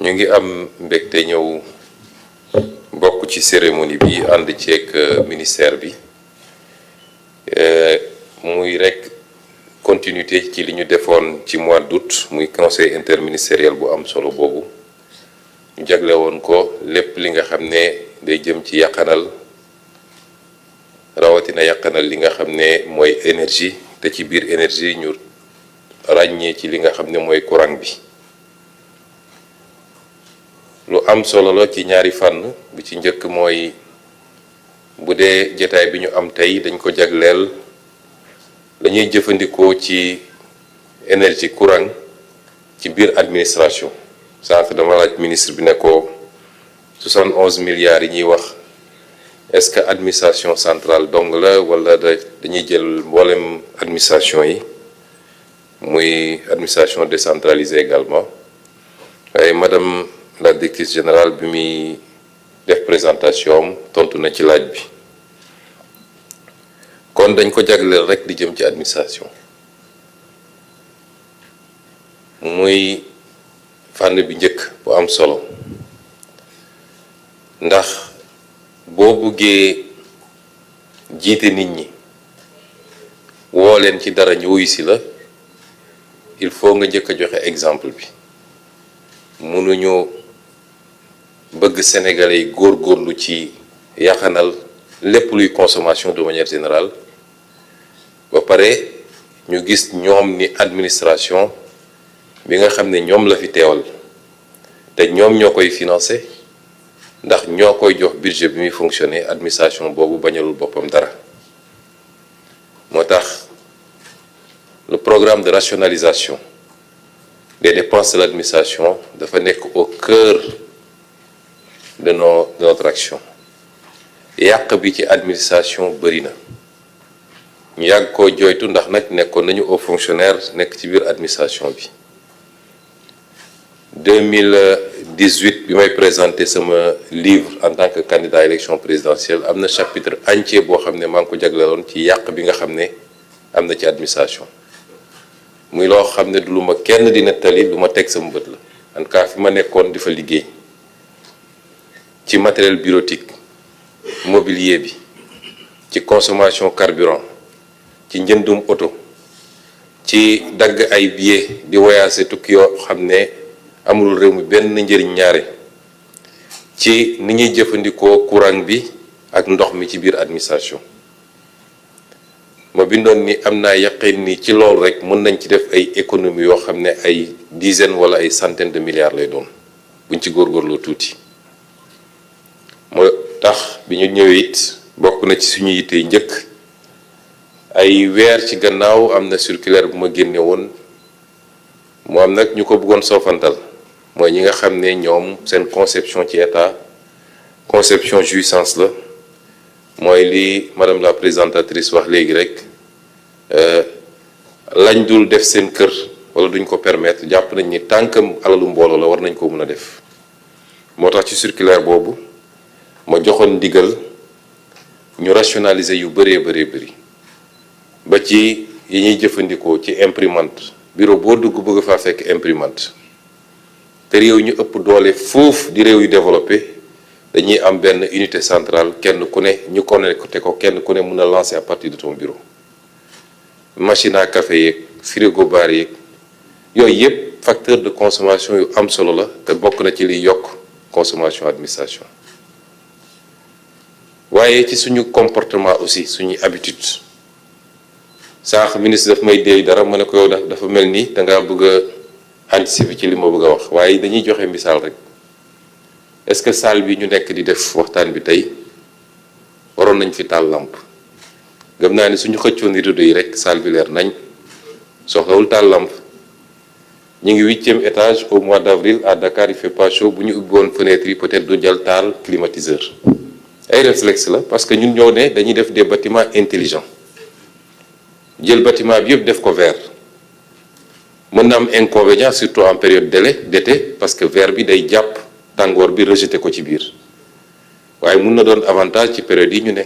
ñu ngi am mbégte ñëw bokk ci cérémonie bi ànd ceeg ministère bi muy rek continuité ci li ñu defoon ci mois d'août muy conseil interministériel bu am solo boobu ñu jagle woon ko lépp li nga xam ne day jëm ci yàqanal rawatina yàqanal li nga xam ne mooy énergie te ci biir énergie ñu ràññee ci li nga xam ne mooy courant bi lu am solo la ci ñaari fànn bi ci njëkk mooy bu dee jotaay bi ñu am tey dañ ko jagleel dañuy jëfandikoo ci énergie courant ci biir administration sànq dama laaj ministre bi ne ko 71 milliards yi ñuy wax est-ce que administration centrale dong la wala dañuy jël mboolem administration yi muy administration décentralisée également waaye madame la directrice générale bi muy def présentation tontu na ci laaj bi kon dañ ko jagleel rek di jëm ci administration muy fànn bi njëkk bu am solo ndax boo buggee jiite nit ñi woo leen ci dara ñu wuyu si la il faut nga njëkk a joxe exemple bi mënuñu bëgg sénégalais yi góorgóorlu ci yaxanal lépp luy consommation de manière générale ba pare ñu gis ñoom ni administration bi nga xam ne ñoom la fi teewal te ñoom ñoo koy financer ndax ñoo koy jox budget bi muy fonctionner administration boobu bañalul boppam dara moo tax le programme de rationalisation des dépenses de l'administration dafa nekk au cœur de notre action yàq bi ci administration bëri na ñu yàgg koo joytu ndax nag nekkoon nañu aux fonctionnaires nekk ci biir administration bi 2018 bi may présenté sama livre en tant que candidat à élection présidentielle am na chapitre entier boo xam ne maa ngi ko jagleeloon ci yàq bi nga xam ne am na ci administration muy loo xam ne du lu ma kenn di nettali lu ma teg sama bët la en tout cas fi ma nekkoon di fa liggéey ci matériel bureautique mobilier bi ci consommation carburant ci njëndum oto ci dagg ay billets di voyager tukki yoo xam ne amul réew mi benn njëriñ ñaare ci ni ñuy jëfandikoo courant bi ak ndox mi ci biir administration ma bindoon ni am naa yaqin ni ci loolu rek mën nañ ci def ay économie yoo xam ne ay dizaines wala ay centaines de milliards lay doon buñ ci góorgóorloo tuuti moo tax bi ñu ñëwee it bokk na ci suñu yitte njëkk ay weer ci gannaaw am na circulaire bu ma génne woon mu am nag ñu ko bëggoon soofantal mooy ñi nga xam ne ñoom seen conception ci état conception jouissance la mooy li madame la présentatrice wax léegi rek lañ dul def seen kër wala duñ ko permettre jàpp nañ ni tant que alalu mbooloo la war nañ ko mën a def moo tax ci circulaire boobu ma joxoon ndigal ñu rationaliser yu bëree bëri ba ci yi ñuy jëfandikoo ci imprimante bureau boo dugg bëgg faa fekk imprimante te réew ñu ëpp doole foofu di réew yu développé dañuy am benn unité centrale kenn ku ne ñu connecté ko kenn ku ne mën a lancer à partir de ton bureau machine à café yeeg frigo bar yeeg yooyu yëpp facteur de consommation yu am solo la te bokk na ci liy yokk consommation administration waaye ci suñu comportement aussi suñuy habitude saax ministre daf may déey dara ma ne ko yow dafa mel ni dangaa bëgg a anticiper ci li ma bëgg a wax waaye dañuy joxe misaal rek est-ce que salle bi ñu nekk di def waxtaan bi tey waroon nañ fi taal lampe gëm naa ni suñu xëccoon rideau yi rek salle bi leer nañ soxlawul taal lampe ñu ngi 8e étage au mois d'avril à Dakar il fait pas chaud bu ñu ubbi woon fenêtre yi peut-être du jël taal climatiseur ay réflexe la parce que ñun ñoo ne dañuy def des bâtiments intelligents jël bâtiment bi yëpp def ko vert mën na am inconvénient surtout en période d'été parce que vert bi day jàpp tàngoor bi rejeté ko ci biir waaye mun na doon avantage ci période yi ñu ne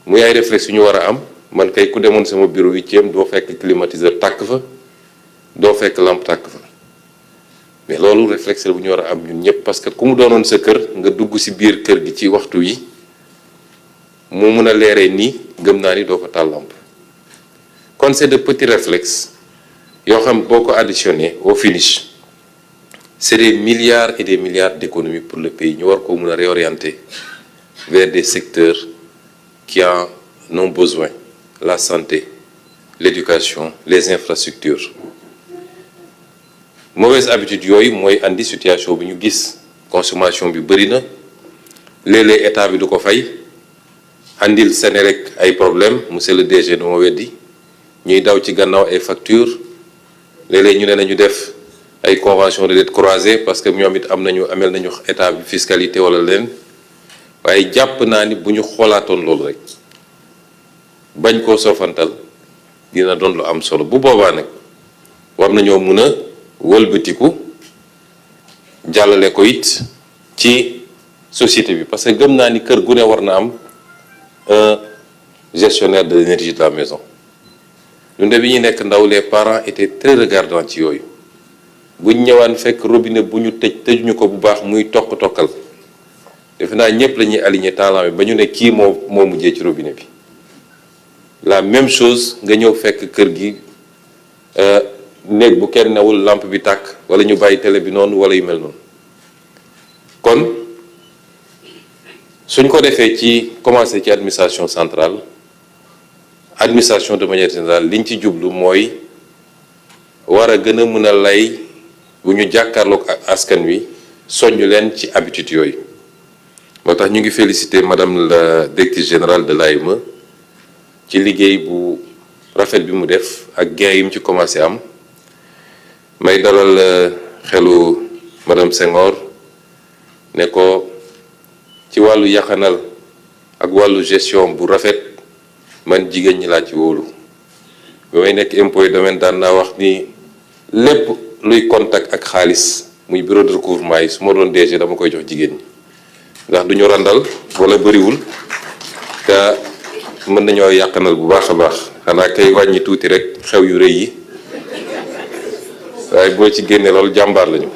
muy ay réflexe yu ñu war a am man kay ku demoon sama bureau 8e doo fekk climatiseur tàkk fa doo fekk lampe tàkk fa mais loolu réflexe la bu ñu war a am ñun ñëpp, parce que ku mu doonoon sa kër nga dugg ci biir kër gi ci waxtu yi mu mun a leeree nii gëm naa ni doo ko taal lampe. Kon c'est de petits réflexes yoo xam boo ko additionné au finish c'est des milliards et des milliards d'économies pour le pays. Ñu war ko mun a réorienter vers des secteurs qui en ont besoin: la santé, l'éducation, les infrastructures. Mauvaise habitude yooyu mooy andi situation bi ñu gis. Consommation bi bëri na, léeg-léeg état bi du ko fay, andil Senelec ay problème, monsieur le DG du ma weddi, ñuy daw ci gannaaw ay factures. Léeg-léeg ñu ne nañu def ay convention de dette croisée parce que ñoom it amel nañu état bi fiscalité wala leen, waaye jàpp naa ni bu ñu xoolaatoon loolu rek bañ koo sofantal dina doon lu am solo. Bu boobaa nag war nañoo mun a wëlbatiku jàllale ko it ci société bi, parce que gëm naa ni kër gu ne war na am un gestionnaire de l'énergie de la maison. ñun de bi ñuy nekk ndaw, les parents étaient très regardants ci yooyu. buñ ñëwaan fekk robinet bu ñu tëjuñu ko bu baax muy tokk-tokkal, defe naa ñëpp la ñuy aligné talent bi ba ñu ne kii moo mujjee ci robinet bi. La même chose nga ñëw fekk kër gi néeg bu kenn newul lampe bi tàkk wala ñu bàyyi télé bi noonu wala yu mel noonu. Kon suñ ko defee ci commencé ci administration centrale, administration de manière générale, liñ ci jublu mooy war a gën a mën a lay bu ñu jàkkaarloog ak askan wi soññ leen ci habitude yooyu. moo tax ñu ngi féliciter madame la directrice générale de l'AME ci liggéey bu rafet bi mu def ak gain yi mu ci commencé am. may dalal xelu madame Senghor ne ko ci wàllu yaxanal ak wàllu gestion bu rafet man jigéen ñi laa ci wóolu. bi may nekk impôt domaine daan naa wax ni lépp luy contact ak xaalis muy bureau de recouvrement yi su ma doon DG dama koy jox jigéen ñi, ndax duñu randal wala bëriwul te mën nañoo yàqanal bu baax a baax. xanaa kay wàññi tuuti rek xew yu rëy yi, waaye boo ci génnee loolu jàmbaar lañu.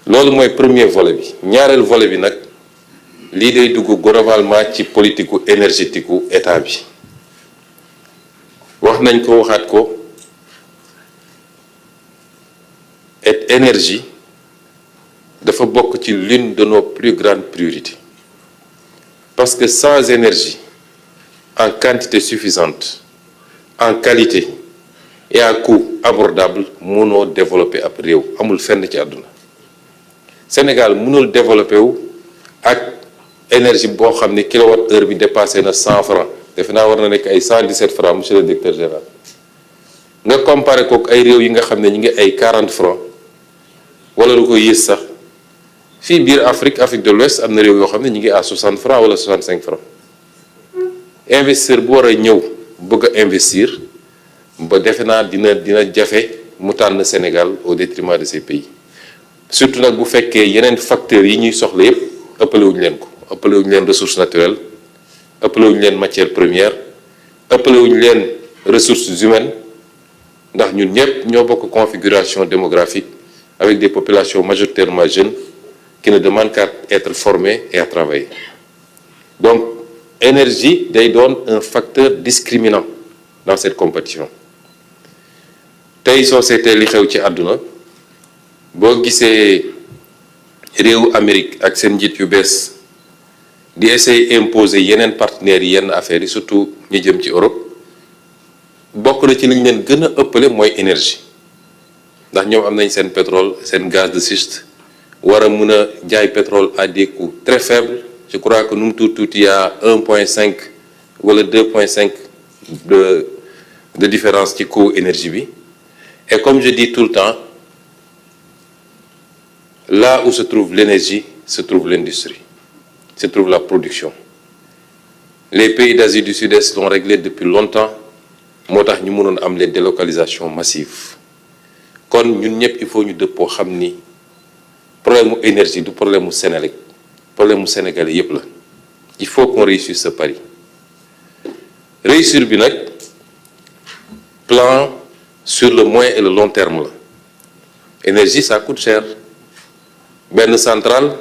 loolu mooy premier volet bi. ñaareel volet bi nag lii day dugg globalement ci politique énergétique u état bi. wax nañ ko waxaat ko, et énergie dafa bokk ci l'une de nos plus grandes priorités, parce que sans énergie en quantité suffisante, en qualité et à coût abordable mënoo développer ab réew. Amul fenn ci àdduna. Sénégal mënul développer wu ak énergie boo xam ne kilowatt heure bi dépassé na 100 francs. defe naa war na nekk ay 117 francs, monsieur le directeur général. nga comparé kook ay réew yi nga xam ne ñu ngi ay 40 francs wala lu ko yées sax. fii biir Afrique de l'Ouest am na réew yoo xam ne ñu ngi à 60 francs wala 65 francs. investisseur bu war a ñëw bëgg a investir ba defe naa dina jafe mu tànn Sénégal au détriment de ces pays. surtout nag bu fekkee yeneen facteurs yi ñuy soxla yépp ëppalewuñu leen ko. ëppalewuñu leen ressources naturelles, ëppalewuñu leen matières premières, ëppalewuñu leen ressources humaines, ndax ñun ñëpp ñoo bokk configuration démographique avec des populations majoritairement jeunes qui ne demandent qu'à être formées et à travailler. Donc énergie day doon un facteur discriminant dans cette compétition. tey soo seetee li xew ci àdduna, boo gisee réewu Amérique ak seen njiit yu bees di essayer imposer yeneen partenaires yi yenn affaires yi, surtout ñu jëm ci Europe, bokk na ci li ñu leen gën a ëppale mooy énergie. ndax ñoom am nañ seen pétrole, seen gaz de schiste, war a mën a jaay pétrole à des coûts très faibles. Je crois que nu mu tuuti y a 1,5 wala 2,5 de différence ci coût énergie bi. Et comme je dis tout le temps, là où se trouve l'énergie se trouve l'industrie, se trouve la production. Les pays d'Asie du Sud-Est l'ont réglé depuis longtemps, moo tax ñu mënoon am les délocalisations massives. kon ñun ñëpp il faut ñu dëppoo xam ni problème mu énergie du problème mu Sénélec, problème mu sénégalais yépp la. Il faut qu'on réussisse ce pari. réussir bi nag plan sur le moyen et le long terme la. énergie ça coûte cher benn centrale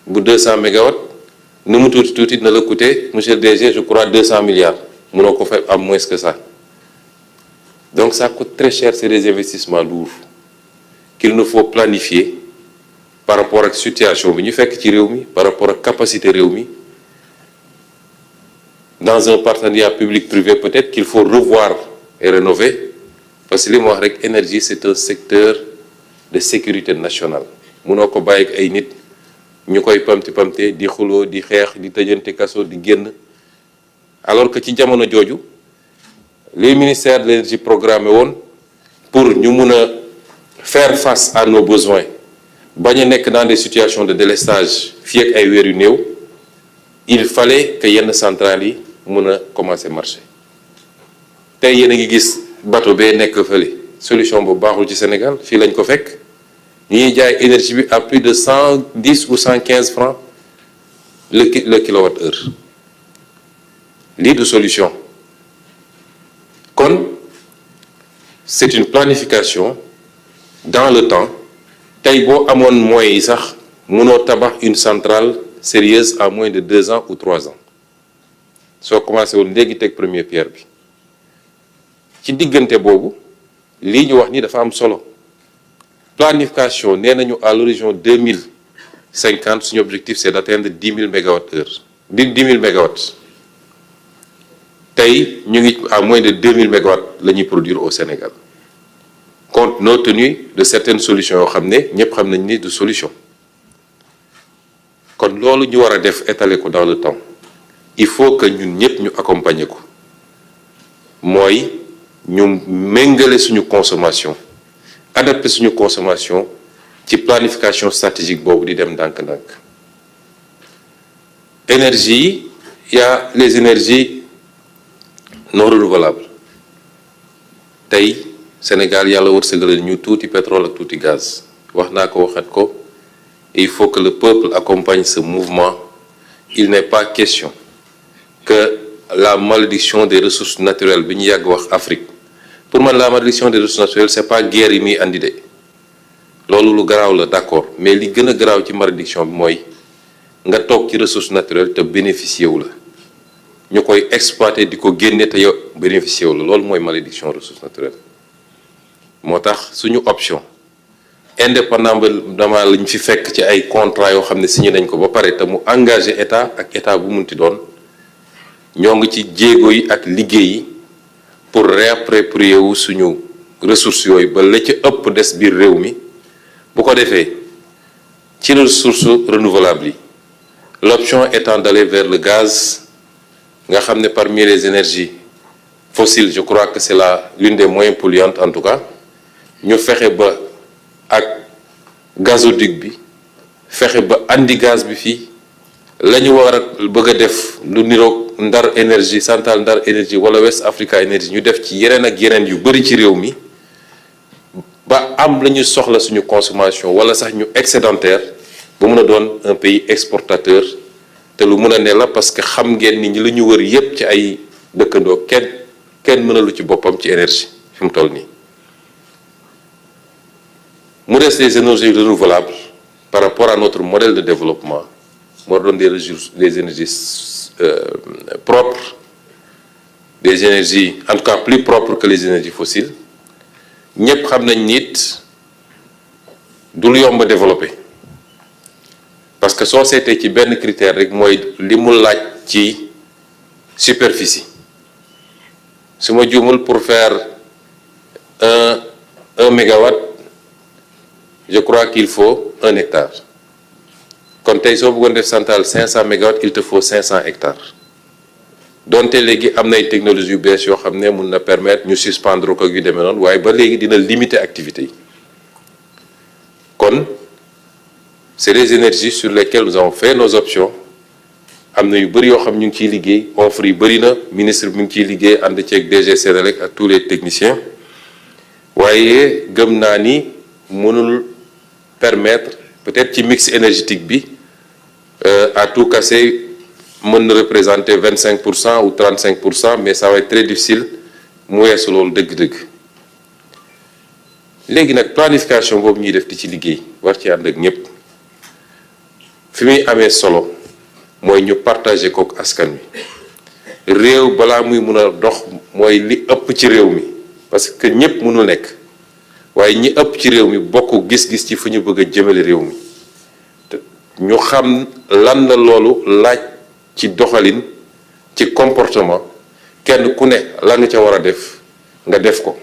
bu 200 mégawatts nu mu tuuti na la coûter monsieur le DG je crois 200 milliards mënoo ko fa am moins que ça donc ça coûte très cher, c'est des investissements lourds qu'il nous faut planifier par rapport à la situation bi ñu fekk ci réew mi par rapport à la capacité réew mi dans un partenariat public-privé peut-être qu'il faut revoir et rénover parce que li ma wax rek énergie c'est un secteur de sécurité nationale mënoo ko bàyyi ak ay nit ñu koy pamti di xuloo di xeex di tëjante kaso di génn alors que ci jamono jooju les ministères de l'énergie programmé woon pour ñu mun a faire face à nos besoins bañ a nekk dans des situations de délestage fii ak ay weer yu néew il fallait que yenn centrales yi mun a commencer marcher tey yéen a ngi gis bateau bee nekk fële solution bu baaxul ci Sénégal fii lañ ko fekk ñuy jaay énergie bi à plus de 110 ou 115 francs le kilowatt-heure lii du solution kon c'est une planification dans le temps tey boo amoon moyens yi sax mënoo tabax une centrale sérieuse à moins de 2 ans ou 3 ans soo commencé woon léegi teg première pierre bi ci diggante boobu lii ñu wax ni dafa am solo planification nee nañu à l'horizon 2050 suñu objectif c'est d'atteindre 10 000 mégawatts-heure 10 000 mégawatts tey ñu ngi à moins de 2000 mégawatts la ñuy produire au Sénégal compte tenu de certaines solutions yoo xam ne ñëpp xam nañ ni de solution kon loolu ñu war a def étaler ko dans le temps il faut que ñun ñëpp ñu accompagner ko mooy ñu méngale suñu consommation adapter suñu consommation ci planification stratégique boobu di dem ndànk-ndànk énergie il y a les énergies non renouvelable tey Sénégal yàlla wërsëgal ñu tuuti pétrole ak tuuti gaz wax naa ko waxat ko il faut que le peuple accompagne ce mouvement il n'est pas question que la malédiction des ressources naturelles bi ñu yàgg wax Afrique pour man la malédiction des ressources naturelles c'est pas guerre yi muy andi de loolu lu garaaw la d'accord mais li gën a garaaw ci malédiction bi mooy nga toog ci ressources naturelles te bénéficier wu la ñu koy exploiter di ko génne te yow bénéficier wu la loolu mooy malédiction ressources naturelles moo tax suñu option indépendamment lañ fi fekk ci ay contrat yoo xam ne signé nañ ko ba pare te mu engagé état ak état bu munti doon ñoo ngi ci jéego yi ak liggéey yi pour réapproprier wu suñu ressources yooyu ba la ca ëpp des biir réew mi bu ko defee ci ressources renouvelables yi l'option étant d'aller vers le gaz nga xam ne parmi les énergies fossiles je crois que c'est l'une des moins polluantes en tout cas ñu fexe ba ak gazoduc bi fexe ba andi gaz bi fii la ñu war a bëgg a def lu niroog Ndar énergie centrale Ndar énergie wala West Africa énergie ñu def ci yeneen ak yeneen yu bari ci réew mi ba am la ñu soxla suñu consommation wala sax ñu excédentaire ba mun a doon un pays exportateur te lu mën a ne la parce que xam ngeen ni ñi la ñu wër yépp ci ay dëkkandoo kenn mënalu ci boppam ci énergie fi mu toll nii mu des les énergies renouvelables par rapport à notre modèle de développement moo doon des énergies propres des énergies en tout cas plus propres que les énergies fossiles ñépp xam nañ nit du lu yomb a développer parce que soo seetee ci benn critère rek mooy li mu laaj ci superficie su ma juumul pour faire un mégawatt je crois qu'il faut 1 hectare kon tey soo bëggoon def centrale 500 mégawatts il te faut 500 hectares donte léegi am na ay technologies yu bees yoo xam ne mun na permettre ñu suspendre ko yu demee noonu waaye ba léegi dina limiter activité yi kon c'est des énergies sur lesquelles nous avons fait nos options am na yu bëri yoo xam ñu ngi ciy liggéey offre yi bëri na ministre bi mu ngi ciy liggéey ànd ceeg DG Senelec ak tous les techniciens waaye gëm naa ni mënul permettre peut-être ci mix énergétique bi à tout casser mën na représenter 25% ou 35% mais ça va être très difficile mu weesu loolu dëgg-dëgg léegi nag planification boobu ñuy def di ci liggéey war ci ànd ak ñëpp fi muy amee solo mooy ñu partager kook askan wi réew balaa muy mun a dox mooy li ëpp ci réew mi parce que ñëpp mënul nekk waaye ñi ëpp ci réew mi bokk gis-gis ci fu ñu bëgg a jëmale réew mi ñu xam lan la loolu laaj ci doxalin ci comportement kenn ku ne la nga ca war a def nga def ko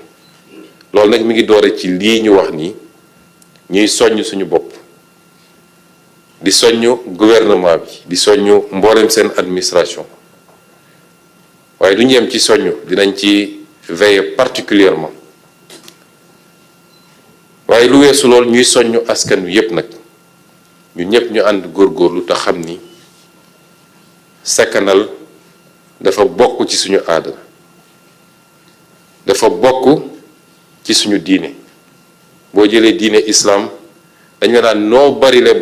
loolu nag mi ngi doore ci lii ñu wax nii ñuy soññ suñu bopp di soññ gouvernement bi di soññ mboolem seen administration waaye du ñu yem ci soññ dinañ ci veiller particulièrement waaye lu weesu loolu ñuy soññ askan wi yépp nag ñun ñëpp ñu ànd góorgóorlu te xam ni sakkanal dafa bokk ci suñu aada dafa bokk ci suñu diine boo jëlee diine islam dañ la daan noo barile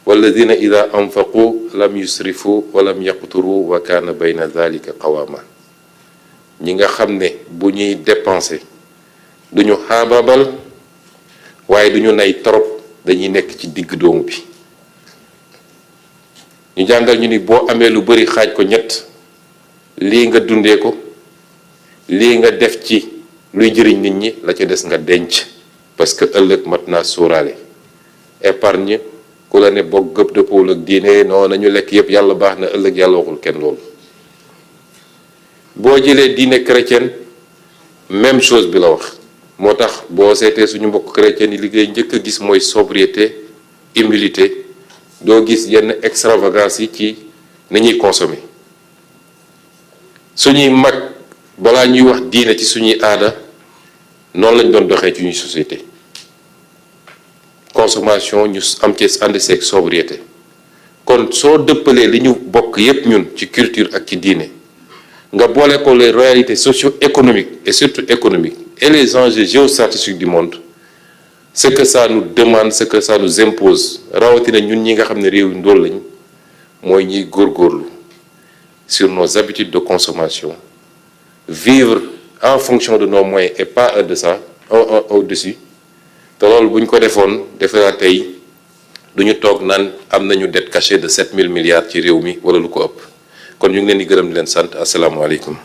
walladina ida anfaqu lam yusrifu wa lam yaqturu wa kaana bayna dhalika qawama ñi nga xam ne bu ñuy dépenser duñu xaabaabal waaye duñu nay trop dañuy nekk ci digg doomu bi ñu jàngal ñu ni boo amee lu bari xaaj ko ñett lii nga dundee ko lii nga def ci luy jëriñ nit ñi la ca des nga denc parce que ëllëg mat naa sóoraale épargne ku la ne bokk gëpp dëppool ak diine non nañu lekk yépp yàlla baax na ëllëg yàlla waxul kenn loolu boo jëlee diine chrétienne même chose bi la wax moo tax boo seetee suñu mbokk chrétien yi liggéey njëkk a gis mooy sobriété humilité doo gis yenn extravagance yi ci ni ñuy consommer suñuy mag balaa ñuy wax diine ci suñuy aada noonu lañ doon doxee ci ñuy société consommation ñu am ci ànd seeg sobriété kon soo dëppalee li ñu bokk yépp ñun ci culture ak ci diine nga boole ko les réalités socio-économiques et surtout économiques et les enjeux géostratégiques du monde ce que ça nous demande ce que ça nous impose rawatina ñun ñi nga xam ne réew yu ndóol lañ mooy ñuy góorgóorlu sur nos habitudes de consommation vivre en fonction de nos moyens et pas au-dessus te loolu bu ñu ko defoon defe naa tey du ñu toog naan am nañu dette cachée de 7000 milliards ci réew mi wala lu ko ëpp kon ñu ngi leen di gërëm di leen sant asalaamaaleykum